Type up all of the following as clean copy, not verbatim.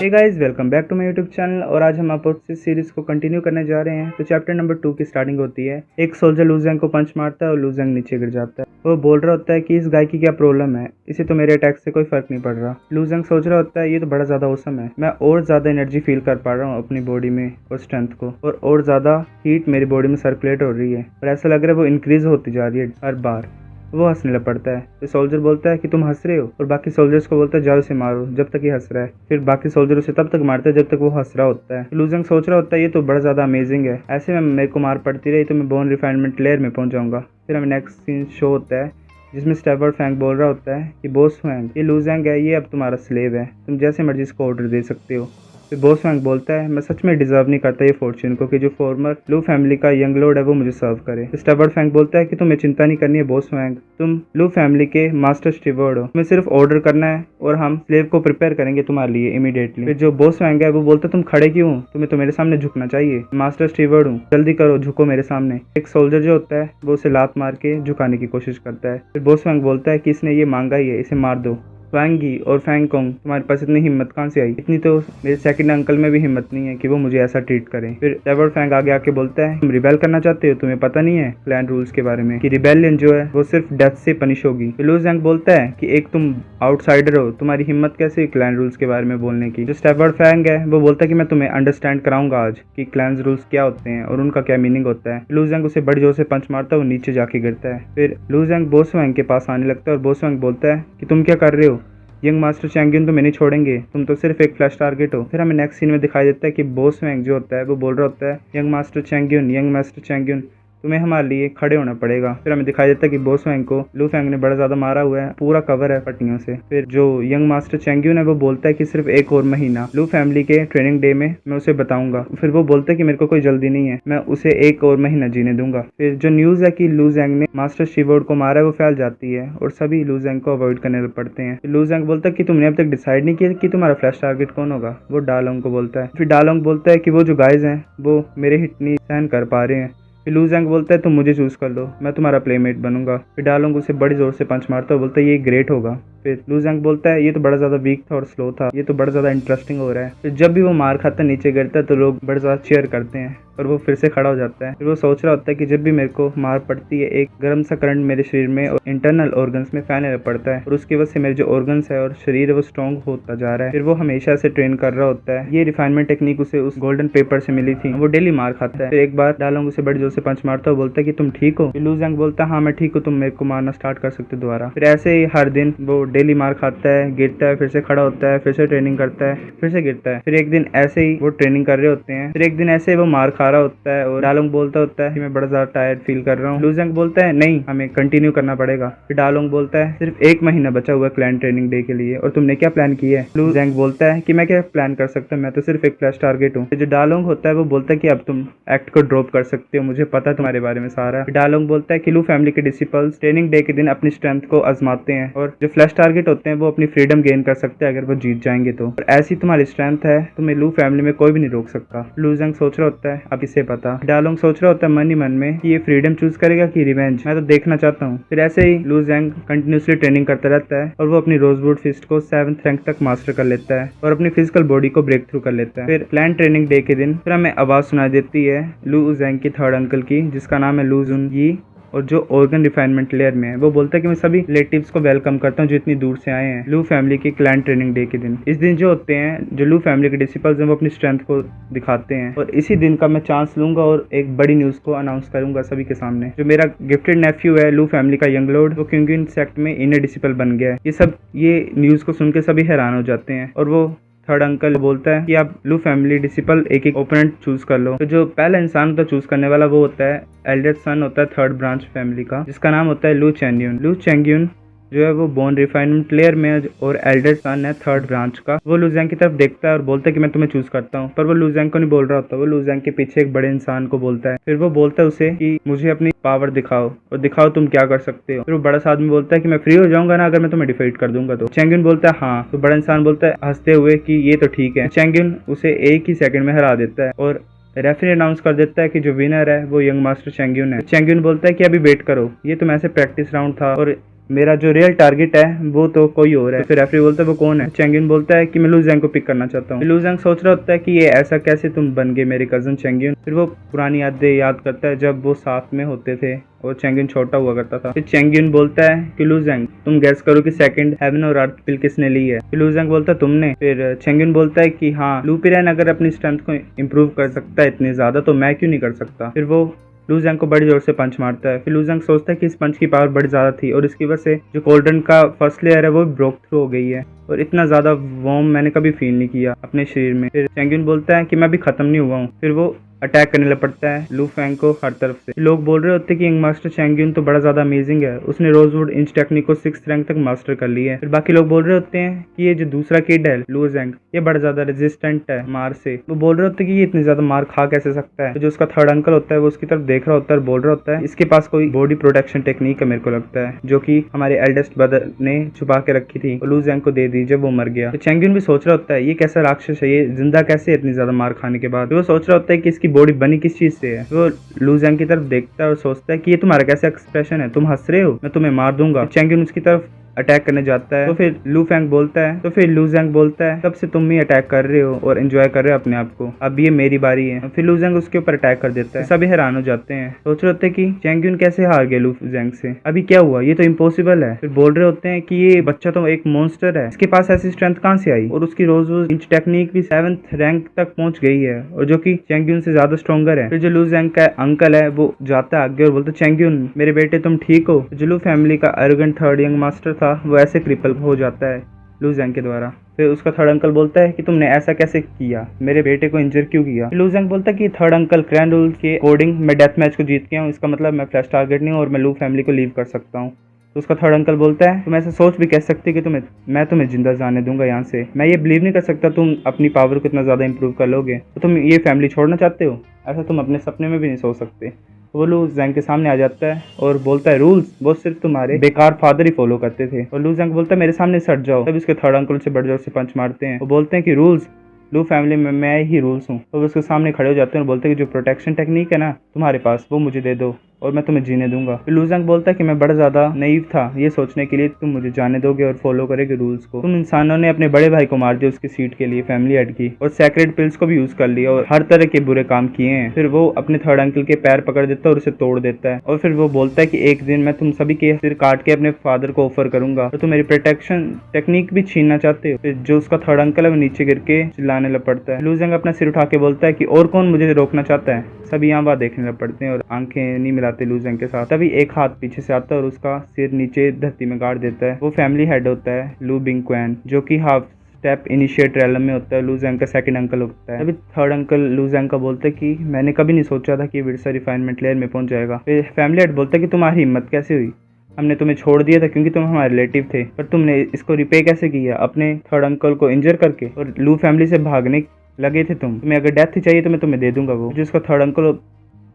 Hey guys, welcome back to my YouTube channel. और आज हम अपोजिट सीरीज को कंटिन्यू करने जा रहे हैं। तो चैप्टर नंबर 2 की स्टार्टिंग होती है। एक सोल्जर लू ज़ैंग को पंच मारता है और लू ज़ैंग नीचे गिर जाता है। वो बोल रहा होता है कि इस गाय की क्या प्रॉब्लम है, इसे तो मेरे अटैक से कोई फर्क नहीं पड़ रहा। लू ज़ैंग सोच रहा होता है ये तो बड़ा ज़्यादा औसम है, मैं और ज़्यादा एनर्जी फील कर पा रहा हूँ अपनी बॉडी में और स्ट्रेंथ को, और ज़्यादा हीट मेरी बॉडी में सर्कुलेट हो रही है और ऐसा लग रहा है वो इंक्रीज होती जा रही है हर बार। वो हंसने लग पड़ता है। तो सोल्जर बोलता है कि तुम हंस रहे हो, और बाकी सोल्जर्स को बोलता है जाओ इसे मारो जब तक ये हंस रहा है। फिर बाकी सोल्जर उसे तब तक मारते हैं जब तक वो हंस रहा होता है। लू ज़ैंग सोच रहा होता है ये तो बड़ा ज़्यादा अमेजिंग है, ऐसे में मेरे को मार पड़ती रही तो मैं बोन रिफाइनमेंट लेयर में पहुंच जाऊंगा। फिर हमें नेक्स्ट सीन शो होता है जिसमें स्टेवर्ड फैंग बोल रहा होता है कि बॉस फैंग, ये लू ज़ैंग है, ये अब तुम्हारा स्लेव है, तुम जैसे मर्जी इसको ऑर्डर दे सकते हो। फिर बॉस फैंग बोलता है मैं सच में डिजर्व नहीं करता ये फॉर्च्यून को कि जो फॉर्मर लू फैमिली का यंग लॉर्ड है वो मुझे सर्व करे। स्टबर्ड फैंग बोलता है कि तुम्हें चिंता नहीं करनी है बॉस फैंग, तुम लू फैमिली के मास्टर स्टीवर्ड हो, तुम्हें सिर्फ ऑर्डर करना है और हम स्लेव को प्रिपेयर करेंगे तुम्हारे लिए इमीडिएटली। फिर जो बॉस फैंग है वो बोलता है तुम खड़े क्यों हो, तुम्हें तो मेरे सामने झुकना चाहिए, मास्टर स्टीवर्ड हूँ, जल्दी करो झुको मेरे सामने। एक सोल्जर जो होता है वो उसे लात मार के झुकाने की कोशिश करता है। फिर बॉस फैंग बोलता है कि इसने ये मांगा ही है, इसे मार दो। फैंगी और फैंगकोंग, तुम्हारे पास इतनी हिम्मत कहाँ से आई, इतनी तो मेरे सेकंड अंकल में भी हिम्मत नहीं है कि वो मुझे ऐसा ट्रीट करें। फिर स्टेवर्ड फैंग आगे आके बोलता है तुम रिबेल करना चाहते हो, तुम्हें पता नहीं है क्लैन रूल्स के बारे में कि रिबेलियन जो है वो सिर्फ डेथ से पनिश होगी। लू ज़ैंग बोलता है कि एक तुम आउटसाइडर हो, तुम्हारी हिम्मत कैसे क्लैन रूल्स के बारे में बोलने की। जो स्टेवर्ड फैंग है वो बोलता है कि मैं तुम्हें अंडरस्टैंड कराऊंगा आज कि क्लैन रूल्स क्या होते हैं और उनका क्या मीनिंग होता है। लू ज़ैंग उसे बड़ी जोर से पंच मारता है, वो नीचे जाके गिरता है। फिर लू ज़ैंग बॉस फैंग के पास आने लगता है और बॉस फैंग बोलता है कि तुम क्या कर रहे हो, यंग मास्टर चैंगियन तो मैं नहीं छोड़ेंगे, तुम तो सिर्फ एक फ्लैश टारगेट हो। फिर हमें नेक्स्ट सीन में दिखाई देता है कि बॉस फैंग जो होता है वो बोल रहा होता है यंग मास्टर चैंगियन तुम्हें हमारे लिए खड़े होना पड़ेगा। फिर हमें दिखाई देता है कि बॉस फैंग को लू फैंग ने बड़ा ज्यादा मारा हुआ है, पूरा कवर है पट्टियों से। फिर जो यंग मास्टर चैंगियन है वो बोलता है कि सिर्फ एक और महीना लू फैमिली के ट्रेनिंग डे में मैं उसे बताऊंगा। फिर वो बोलता है कि मेरे को कोई जल्दी नहीं है, मैं उसे एक और महीना जीने दूंगा। फिर जो न्यूज है कि लू ज़ैंग ने मास्टर स्टीवर्ड को मारा है वो फैल जाती है और सभी लू ज़ैंग को अवॉइड करने लग पड़ते हैं। लू ज़ैंग बोलता है कि तुमने अब तक डिसाइड नहीं किया कि तुम्हारा फ्लैश टारगेट कौन होगा। वो डालोंग को बोलता है। फिर डालोंग बोलता है कि वो जो गाइज हैं वो मेरे हिट नहीं सहन कर पा रहे हैं। फिर लू ज़ैंग बोलता है तुम मुझे चूज कर लो, मैं तुम्हारा प्लेमेट बनूंगा। फिर डालोंग उसे बड़ी जोर से पंच मारता है, बोलता है ये ग्रेट होगा। फिर लू ज़ैंग बोलता है ये तो बड़ा ज्यादा वीक था और स्लो था, ये तो बड़ा ज्यादा इंटरेस्टिंग हो रहा है। फिर जब भी वो मार खाता नीचे गिरता है तो लोग बड़ा ज्यादा चीयर करते हैं और वो फिर से खड़ा हो जाता है। फिर वो सोच रहा होता है कि जब भी मेरे को मार पड़ती है एक गर्म सा करंट मेरे शरीर में और इंटरनल ऑर्गन्स में फैलने लग पड़ता है और उसकी वजह से मेरे जो ऑर्गन्स है और शरीर है वो स्ट्रॉन्ग होता जा रहा है। फिर वो हमेशा से ट्रेन कर रहा होता है, ये रिफाइनमेंट टेक्निक उसे उस गोल्डन पेपर से मिली थी, वो डेली मार खाता है। फिर एक बार डालोंग उसे बड़ी जोर से पंच मारता है, बोलता है कि तुम ठीक हो। लू ज़ैंग बोलता है हाँ मैं ठीक हूँ, तुम मेरे को मारना स्टार्ट कर सकते दोबारा। फिर ऐसे ही हर दिन वो डेली मार खाता है, गिरता है, फिर से खड़ा होता है, फिर से ट्रेनिंग करता है, फिर से गिरता है। फिर एक दिन ऐसे ही वो ट्रेनिंग कर रहे होते हैं, फिर एक दिन ऐसे ही वो मार खा रहा होता है और डालोंग बोलता होता है कि मैं बड़ा ज्यादा टायर्ड फील कर रहा हूँ। लू ज़ैंग बोलता है नहीं हमें कंटिन्यू करना पड़ेगा। फिर डालोंग बोलता है सिर्फ एक महीना बचा हुआ है क्लैन ट्रेनिंग डे के लिए और तुमने क्या प्लान किया है। लू ज़ैंग बोलता है कि मैं क्या प्लान कर सकता हूँ, मैं तो सिर्फ एक फ्लैश टारगेट हूँ। जो डालोंग होता है वो बोलता है कि अब तुम एक्ट को ड्रॉप कर सकते हो, मुझे पता है तुम्हारे बारे में सारा। डालोंग बोलता है कि लू फैमिली के डिसिपल्स ट्रेनिंग डे के दिन अपनी स्ट्रेंथ को आजमाते हैं और जो फ्लैश टारगेट होते हैं वो अपनी फ्रीडम गेन कर सकते हैं अगर वो जीत जाएंगे तो, और ऐसी तुम्हारी स्ट्रेंथ है तुम्हें लू फैमिली में कोई भी नहीं रोक सकता। लू ज़ैंग सोच रहा होता है अब इसे पता। डालोंग सोच रहा होता है मन ही मन में कि ये फ्रीडम चूज करेगा कि रिवेंज, मैं तो देखना चाहता हूँ। फिर ऐसे ही लू ज़ैंग कंटिन्यूसली ट्रेनिंग करता रहता है और वो अपनी रोजवुड फिस्ट को 7th रैंक तक मास्टर कर लेता है और अपनी फिजिकल बॉडी को ब्रेक थ्रू कर लेता है। फिर प्लान ट्रेनिंग डे के दिन फिर हमें आवाज सुनाई देती है लू ज़ैंग की थर्ड अंकल की, जिसका नाम है लू ज़ुन यी और जो ऑर्गन रिफाइनमेंट लेयर में है। वो बोलता है कि मैं सभी रिलेटिव्स को वेलकम करता हूँ जो इतनी दूर से आए हैं लू फैमिली के क्लैन ट्रेनिंग डे के दिन। इस दिन जो होते हैं जो लू फैमिली के डिसिपल्स हैं वो अपनी स्ट्रेंथ को दिखाते हैं और इसी दिन का मैं चांस लूंगा और एक बड़ी न्यूज को अनाउंस करूंगा सभी के सामने। जो मेरा गिफ्टेड नेफ्यू है लू फैमिली का यंग लॉर्ड, वो क्योंकिन सेक्ट में इनर डिसिपल बन गया है। ये न्यूज को सुन के सभी हैरान हो जाते हैं और वो थर्ड अंकल बोलता है कि आप लू फैमिली डिसिपल एक एक ओपोनेंट चूज कर लो। तो जो पहला इंसान होता है चूज करने वाला वो होता है एल्डर सन होता है थर्ड ब्रांच फैमिली का, जिसका नाम होता है लू चैंगियन। लू चैंगियन जो है वो बोन रिफाइनमेंट लेयर में और एल्डर सन है थर्ड ब्रांच का। वो लू ज़ैंग की तरफ देखता है और बोलता है कि मैं तुम्हें चूज करता हूँ, पर वो लू ज़ैंग को नहीं बोल रहा होता, वो लू ज़ैंग के पीछे एक बड़े इंसान को बोलता है। फिर वो बोलता है उसे कि मुझे अपनी पावर दिखाओ और दिखाओ तुम क्या कर सकते हो। फिर वो बड़ा सा आदमी बोलता है कि मैं फ्री हो जाऊंगा ना अगर मैं तुम्हें डिफीट कर दूंगा तो। चैंगियन बोलता है हाँ। तो बड़ा इंसान बोलता है हंसते हुए कि ये तो ठीक है। चैंगियन उसे एक ही सेकंड में हरा देता है और रेफरी अनाउंस कर देता है कि जो विनर है वो यंग मास्टर चैंगियन है। चैंगियन बोलता है कि अभी वेट करो, ये तो ऐसे प्रैक्टिस राउंड था और मेरा जो रियल टारगेट है वो तो कोई और है। तो फिर रेफरी बोलता है वो कौन है? चेंगिन बोलता है कि मैं लू जैंग को पिक करना चाहता हूँ। लू जैंग सोच रहा होता है कि ये ऐसा कैसे तुम बन गए मेरे कजन चेंगिन। फिर वो पुरानी यादें याद करता है जब वो साथ में होते थे और चेंगिन छोटा हुआ करता था। फिर चेंगिन बोलता है कि लू जैंग तुम गैस करो कि सेकंड हेवन और अर्थ पिल किसने ली है? फिर लू जैंग बोलता है तुमने। फिर चेंगिन बोलता है कि हाँ, लू पिरेन अगर अपनी स्ट्रेंथ को इम्प्रूव कर सकता है इतनी ज्यादा तो मैं क्यों नहीं कर सकता। फिर वो लू जैंग को बड़ी जोर से पंच मारता है। फिर लू जैंग सोचता है कि इस पंच की पावर बड़ी ज्यादा थी और इसकी वजह से जो कोल्डन का फर्स्ट लेयर है वो ब्रोक थ्रू हो गई है और इतना ज्यादा वार्म मैंने कभी फील नहीं किया अपने शरीर में। फिर चेंगिन बोलता है कि मैं भी खत्म नहीं हुआ हूँ। फिर वो अटैक करने लग पड़ता है लू फैंग को हर तरफ से। लोग बोल रहे होते हैं कि यंग मास्टर चेंगिन तो बड़ा ज्यादा अमेजिंग है, उसने रोजवुड इंच टेक्निक को 6th रैंक तक मास्टर कर लिया है। फिर बाकी लोग बोल रहे होते हैं कि ये जो दूसरा किड है लू जैंग ये बड़ा ज्यादा रेजिस्टेंट है मार से। वो बोल रहे होते हैं कि ये इतनी ज्यादा मार खा कैसे सकता है। तो जो उसका थर्ड अंकल होता है वो उसकी तरफ देख रहा होता है और बोल रहा होता है इसके पास कोई बॉडी प्रोटेक्शन टेक्निक है मेरे को लगता है, जो कि हमारे एल्डेस्ट ब्रदर ने छुपा के रखी थी और लू जैंग को दे दी जब वो मर गया। तो चेंगिन भी सोच रहा होता है ये कैसा राक्षस है, ये जिंदा कैसे इतनी ज्यादा मार खाने के बाद। वो सोच रहा होता है कि इसकी बॉडी बनी किस चीज से है। वो लू जैंग की तरफ देखता है और सोचता है कि ये तुम्हारा कैसा एक्सप्रेशन है, तुम हंस रहे हो, मैं तुम्हें मार दूंगा। चेंगिन उसकी तरफ अटैक करने जाता है। तो फिर लू जैंग बोलता है तब से तुम ही अटैक कर रहे हो और एंजॉय कर रहे हो अपने आप को, अब ये मेरी बारी है। फिर लू जैंग उसके ऊपर अटैक कर देता है। सभी हैरान हो जाते हैं, सोच रहे होते हैं कि चेंगिन कैसे हार गए लू जैंग से, अभी क्या हुआ, ये तो इम्पॉसिबल है। फिर बोल रहे होते हैं कि ये बच्चा तो एक मॉन्स्टर है, इसके पास ऐसी स्ट्रेंथ कहाँ से आई और उसकी रोज इंच टेक्निक भी 7th रैंक तक पहुंच गई है और जो कि चेंगिन से ज्यादा स्ट्रॉन्गर है। फिर जो लू जैंग का अंकल है वो जाता है आगे और बोलता है चेंगिन मेरे बेटे तुम ठीक हो। जो लू फैमिली का एरोगेंट थर्ड यंग मास्टर था वो ऐसे क्रिपल हो जाता है लू जैंग के द्वारा। फिर उसका थर्ड अंकल बोलता है कि तुमने ऐसा कैसे किया, मेरे बेटे को इंजर क्यों किया। लू जैंग बोलता है कि थर्ड अंकल ग्रैंड रूल के अकॉर्डिंग मैं डेथ मैच को जीत गया हूँ, इसका मतलब मैं फ्लैश टारगेट नहीं हूँ और मैं लू फैमिली को लीव कर सकता हूँ। तो उसका थर्ड अंकल बोलता है तुम ऐसा सोच भी कह सकते कि मैं तुम्हें जिंदा जाने दूंगा यहाँ से, मैं ये बिलीव नहीं कर सकता तुम अपनी पावर को इतना ज्यादा इंप्रूव कर लोगे, तो तुम ये फैमिली छोड़ना चाहते हो, ऐसा तुम अपने सपने में भी नहीं सोच सकते। वो लू जैंग के सामने आ जाता है और बोलता है रूल्स वो सिर्फ तुम्हारे बेकार फादर ही फॉलो करते थे। और लू जैंग बोलता है मेरे सामने सट जाओ। तब उसके थर्ड अंकल से बड़े जोर से पंच मारते हैं। वो बोलते हैं कि रूल्स लू फैमिली में मैं ही रूल्स हूँ। तो वो उसके सामने खड़े हो जाते हैं और बोलते हैं कि जो प्रोटेक्शन टेक्निक है ना तुम्हारे पास वो मुझे दे दो और मैं तुम्हें जीने दूंगा। फिर लू जैंग बोलता है कि मैं बड़ा ज्यादा नईव था ये सोचने के लिए तुम मुझे जाने दोगे और फॉलो करोगे रूल्स को। तुम इंसानों ने अपने बड़े भाई को मार दिया उसकी सीट के लिए फैमिली हेड की, और सैक्रेड पिल्स को भी यूज कर लिया और हर तरह के बुरे काम किए हैं। फिर वो अपने थर्ड अंकल के पैर पकड़ देता है और उसे तोड़ देता है और फिर वो बोलता है कि एक दिन मैं तुम सभी के सिर काट के अपने फादर को ऑफर करूंगा और तुम मेरी प्रोटेक्शन टेक्निक भी छीनना चाहते हो। फिर जो उसका थर्ड अंकल है वो नीचे गिर के चिल्लाने लग पड़ता है। लू जैंग अपना सिर उठा के बोलता है कि और कौन मुझे रोकना चाहता है। सभी यहाँ बात देखने लग पड़ते हैं और आंखें नहीं मिलाते लू जैंग के साथ। तभी एक हाथ पीछे से आता है और उसका सिर नीचे धरती में गाड़ देता है। वो फैमिली हेड होता है लू बिंग क्वैन, जो कि हाफ स्टेप इनिशिएट रैलम में होता है, लू जैंग का सेकंड अंकल होता है। तभी थर्ड अंकल लू जैंग का बोलता है कि मैंने कभी नहीं सोचा था कि विरसा रिफाइनमेंट लेयर में पहुंच जाएगा। फिर फैमिली हेड बोलता है कि तुम्हारी हिम्मत कैसे हुई, हमने तुम्हें छोड़ दिया था क्योंकि तुम हमारे रिलेटिव थे, पर तुमने इसको रिपे कैसे किया अपने थर्ड अंकल को इंजर करके, और लू फैमिली से भागने लगे थे तुम्हें अगर डेथ ही चाहिए तो मैं तुम्हें दे दूंगा। वो जो उसका थर्ड अंकल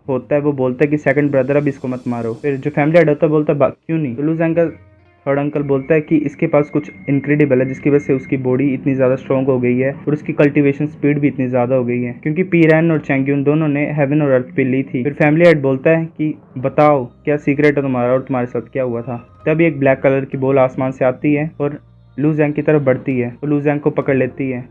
होता है वो बोलता है कि सेकंड ब्रदर अब इसको मत मारो। फिर जो फैमिली हेड होता है बोलता है क्यों नहीं। तो लू जैंग का थर्ड अंकल बोलता है कि इसके पास कुछ इनक्रेडिबल है जिसकी वजह से उसकी बॉडी इतनी ज्यादा स्ट्रॉन्ग हो गई है और उसकी कल्टीवेशन स्पीड भी इतनी ज्यादा हो गई है क्योंकि पीरैन और चेंगिन दोनों ने हेवन और अर्थ पे ली थी। फिर फैमिली हेड बोलता है कि बताओ क्या सीक्रेट है तुम्हारा और तुम्हारे साथ क्या हुआ था। तभी एक ब्लैक कलर की बॉल आसमान से आती है और लू जैंग की तरफ बढ़ती है और लू जैंग को पकड़ लेती है।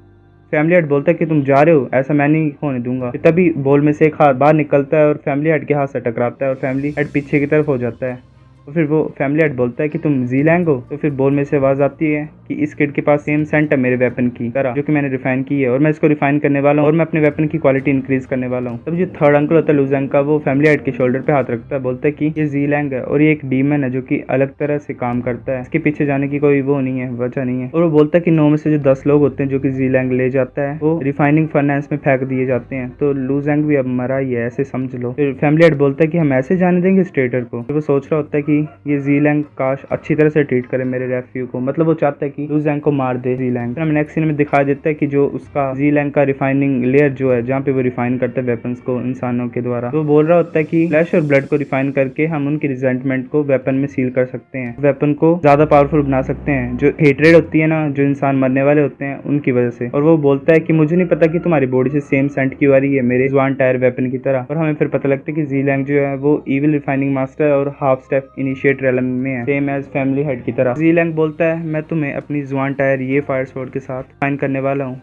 फैमिली हेड बोलता है कि तुम जा रहे हो, ऐसा मैं नहीं होने दूंगा। तभी बॉल में से एक हाथ बाहर निकलता है और फैमिली हेड के हाथ से टकराता है और फैमिली हेड पीछे की तरफ हो जाता है। तो फिर वो फैमिली हेड बोलता है कि तुम ज़ीलैंग हो। तो फिर बॉल में से आवाज आती है कि इस किड के पास सेम सेंट है मेरे वेपन की तरह जो कि मैंने रिफाइन की है और मैं इसको रिफाइन करने वाला हूँ और मैं अपने वेपन की क्वालिटी इंक्रीज करने वाला हूँ। तब जो थर्ड अंकल होता है लू जैंग का वो फैमिली हेड के शोल्डर पे हाथ रखता है, बोलता है कि ये ज़ीलैंग है और ये एक डीमन है जो कि अलग तरह से काम करता है, इसके पीछे जाने की कोई वो नहीं है, वजह नहीं है। और वो बोलता है कि 9 में से जो 10 लोग होते हैं जो कि ज़ीलैंग ले जाता है वो रिफाइनिंग फर्नेस में फेंक दिए जाते हैं। तो लू जैंग भी अब मरा ही है, ऐसे समझ लो। फिर फैमिली हेड बोलता है कि हम ऐसे जाने देंगे स्ट्रेटर को। वो सोच रहा होता है कि ये ज़ीलैंग काश अच्छी तरह से ट्रीट करे मेरे रेफ्यू को, मतलब वो चाहता है कि लू जैंग को मार दे ज़ीलैंग। फिर हमें नेक्स्ट सीन में दिखा देता है कि जो उसका ज़ीलैंग का रिफाइनिंग लेयर जो है जहाँ पे वो रिफाइन करता है वेपन्स को इंसानों के द्वारा, तो बोल रहा होता है कि फ्लैश और ब्लड को रिफाइन करके हम उनकी रिजेंटमेंट को वेपन में सील कर सकते हैं, वेपन को ज्यादा पावरफुल बना सकते हैं, जो हेट्रेड होती है ना जो इंसान मरने वाले होते हैं उनकी वजह से। और वो बोलता है कि मुझे नहीं पता कि तुम्हारी बॉडी से सेम सेंट क्यों आ रही है मेरे जवान टायर वेपन की तरह। और हमें फिर पता लगता है कि ज़ीलैंग जो है वो इविल रिफाइनिंग मास्टर और हाफ स्टेप इनिशिएट रेलम में है, सेम एज फैमिली हेड की तरह। ज़ीलैंग बोलता है मैं तुम्हें अपनी जुआन टायर ये फायर स्वॉर्ड के साथ फाइन करने वाला हूँ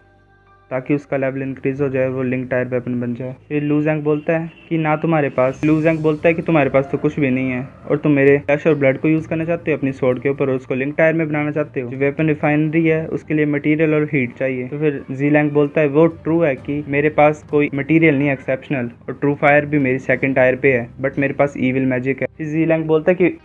ताकि उसका लेवल इंक्रीज हो जाए, वो लिंक टायर वेपन बन जाए। फिर लू ज़ैंग बोलता है कि ना तुम्हारे पास लू ज़ैंग बोलता है कि तुम्हारे पास तो कुछ भी नहीं है और तुम मेरे फ्लैश और ब्लड को यूज़ करना चाहते हो अपनी स्वॉर्ड के ऊपर और उसको लिंक टायर में बनाना चाहते हो। जो वेपन रिफाइनरी है उसके लिए मटेरियल और हीट चाहिए। तो फिर ज़ीलैंग बोलता है वो ट्रू है कि मेरे पास कोई मटेरियल नहीं है एक्सेप्शनल, और ट्रू फायर भी मेरी सेकंड टायर पे है, बट मेरे पास ईविल मैजिक है। फिर ज़ीलैंग बोलता है कि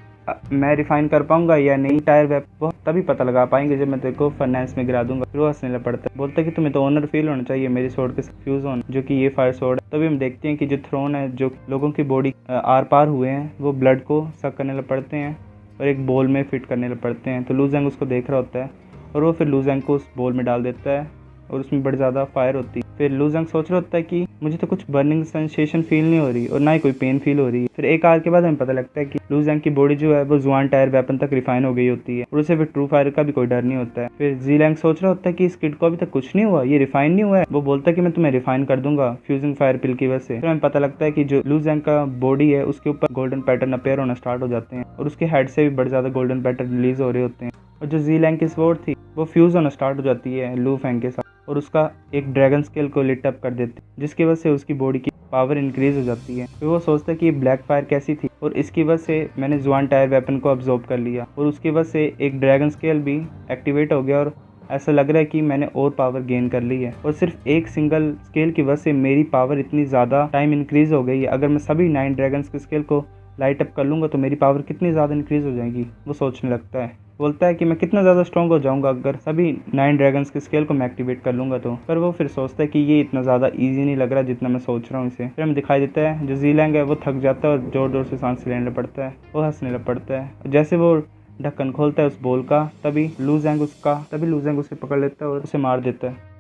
मैं रिफाइन कर पाऊंगा या नहीं टायर वेप, वो तभी पता लगा पाएंगे जब मैं तेरे को फर्नेस में गिरा दूंगा। फिर वो हंसने लग पड़ता है, बोलता है कि तुम्हें तो ऑनर फील होना चाहिए मेरी स्वॉर्ड के साथ फ्यूज होना, जो कि ये फायर स्वॉर्ड है। तभी हम देखते हैं कि जो थ्रोन है, जो लोगों की बॉडी आर पार हुए हैं, वो ब्लड को सक करने लग पड़ते हैं और एक बोल में फिट करने लग पड़ते हैं। तो लू ज़ैंग उसको देख रहा होता है और वो फिर लू ज़ैंग को उस बोल में डाल देता है और उसमें बड़ी ज़्यादा फायर होती है। फिर लू ज़ैंग सोच रहा होता है कि मुझे तो कुछ बर्निंग सेंसेशन फील नहीं हो रही और ना ही कोई पेन फील हो रही है। फिर एक आवर के बाद हमें पता लगता है कि लू ज़ैंग की बॉडी जो है वो जुआन टायर वेपन तक रिफाइन हो गई होती है और उसे फिर ट्रू फायर का भी कोई डर नहीं होता है। फिर ज़ीलैंग सोच रहा होता है कि इस किड को अभी तक कुछ नहीं हुआ, ये रिफाइन नहीं हुआ है। वो बोलता है कि मैं तुम्हें रिफाइन कर दूंगा फ्यूजिंग फायर पिल की वजह से। फिर हमें पता लगता है कि जो लू ज़ैंग का बॉडी है उसके ऊपर गोल्डन पैटर्न अपेयर होना स्टार्ट हो जाते हैं और उसके हेड से भी बड़े ज़्यादा गोल्डन पैटर्न रिलीज हो रहे होते हैं और जो ज़ीलैंग की स्वॉर्ड थी वो फ्यूज होना स्टार्ट हो जाती है लू फैंग के साथ और उसका एक ड्रैगन स्केल को लिट अप कर देते हैं, जिसकी वजह से उसकी बॉडी की पावर इंक्रीज हो जाती है। फिर वो सोचता है कि ये ब्लैक फायर कैसी थी और इसकी वजह से मैंने जुआन टायर वेपन को अब्जॉर्ब कर लिया और उसकी वजह से एक ड्रैगन स्केल भी एक्टिवेट हो गया और ऐसा लग रहा है कि मैंने और पावर गेन कर ली है और सिर्फ एक सिंगल स्केल की वजह से मेरी पावर इतनी ज़्यादा टाइम इंक्रीज हो गई है। अगर मैं सभी 9 ड्रैगन्स के स्केल को लाइट अप कर लूँगा तो मेरी पावर कितनी ज़्यादा इंक्रीज हो जाएगी। वो सोचने लगता है, बोलता है कि मैं कितना ज़्यादा स्ट्रॉन्ग हो जाऊंगा अगर सभी 9 ड्रैगन्स के स्केल को मैं एक्टिवेट कर लूँगा तो। पर वो फिर सोचता है कि ये इतना ज़्यादा इजी नहीं लग रहा जितना मैं सोच रहा हूँ इसे। फिर हमें दिखाई देता है जो ज़ीलैंग है वो थक जाता है और ज़ोर ज़ोर से सांस लेने लग पड़ता है, वो हंसने लग पड़ता है। जैसे वो ढक्कन खोलता है उस बोल का, तभी लू ज़ैंग उसे पकड़ लेता है और उसे मार देता है।